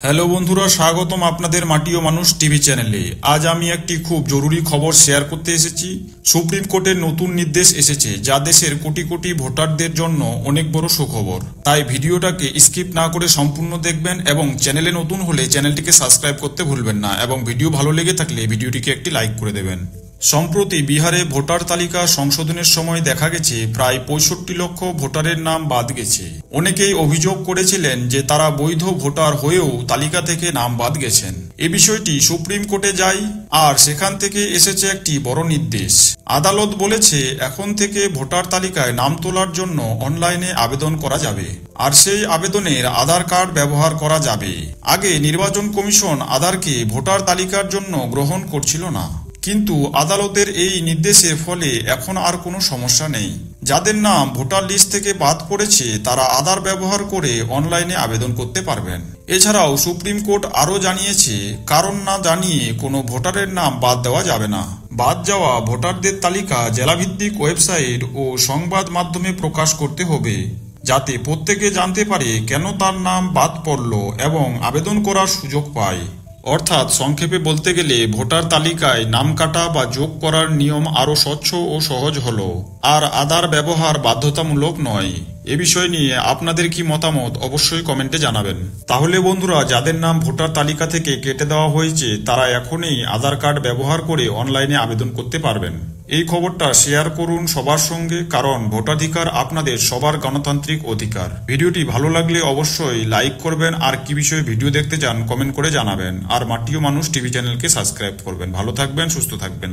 Hello বন্ধুরা, স্বাগতম আপনাদের মাটি ও মানুষ টিভি চ্যানেলে। আজ আমি একটি খুব জরুরি খবর শেয়ার করতে এসেছি। সুপ্রিম কোর্টের নতুন নির্দেশ এসেছে, যা দেশের কোটি কোটি ভোটারদের জন্য অনেক বড় সুখবর। তাই ভিডিওটাকে স্কিপ না করে সম্পূর্ণ দেখবেন এবং চ্যানেলে নতুন হলে চ্যানেলটিকে সাবস্ক্রাইব করতে ভুলবেন না, এবং ভিডিও ভালো লেগে থাকলে ভিডিওটিকে একটি লাইক করে দেবেন। সম্প্রতি বিহারে ভোটার তালিকা সংশোধনের সময় দেখা গেছে প্রায় ৬৫ লক্ষ ভোটারের নাম বাদ গেছে। অনেকেই অভিযোগ করেছিলেন যে তারা বৈধ ভোটার হয়েও তালিকা থেকে নাম বাদ গেছেন। এ বিষয়টি সুপ্রিম কোর্টে যায়, আর সেখান থেকে এসেছে একটি বড় নির্দেশ। আদালত বলেছে এখন থেকে ভোটার তালিকায় নাম তোলার জন্য অনলাইনে আবেদন করা যাবে, আর সেই আবেদনের আধার কার্ড ব্যবহার করা যাবে। আগে নির্বাচন কমিশন আধারকে ভোটার তালিকার জন্য গ্রহণ করছিল না, কিন্তু আদালতের এই নির্দেশের ফলে এখন আর কোনো সমস্যা নেই। যাদের নাম ভোটার লিস্ট থেকে বাদ পড়েছে তারা আধার ব্যবহার করে অনলাইনে আবেদন করতে পারবেন। এছাড়াও সুপ্রিম কোর্ট আরও জানিয়েছে, কারণ না জানিয়ে কোনো ভোটারের নাম বাদ দেওয়া যাবে না। বাদ যাওয়া ভোটারদের তালিকা জেলাভিত্তিক ওয়েবসাইট ও সংবাদ মাধ্যমে প্রকাশ করতে হবে, যাতে প্রত্যেকে জানতে পারে কেন তার নাম বাদ পড়ল এবং আবেদন করার সুযোগ পায়। অর্থাৎ সংক্ষেপে বলতে গেলে ভোটার তালিকায় নাম কাটা বা যোগ করার নিয়ম আরও স্বচ্ছ ও সহজ হলো, আর আধার ব্যবহার বাধ্যতামূলক নয়। এ বিষয় নিয়ে আপনাদের কি মতামত অবশ্যই কমেন্টে জানাবেন। তাহলে বন্ধুরা, যাদের নাম ভোটার তালিকা থেকে কেটে দেওয়া হয়েছে তারা এখনই আধার কার্ড ব্যবহার করে অনলাইনে আবেদন করতে পারবেন। এই খবরটা শেয়ার করুন সবার সঙ্গে, কারণ ভোটাধিকার আপনাদের সবার গণতান্ত্রিক অধিকার। ভিডিওটি ভালো লাগলে অবশ্যই লাইক করবেন, আর কি বিষয়ে ভিডিও দেখতে চান কমেন্ট করে জানাবেন। আর মাটি ও মানুষ টিভি চ্যানেলকে সাবস্ক্রাইব করবেন। ভালো থাকবেন, সুস্থ থাকবেন।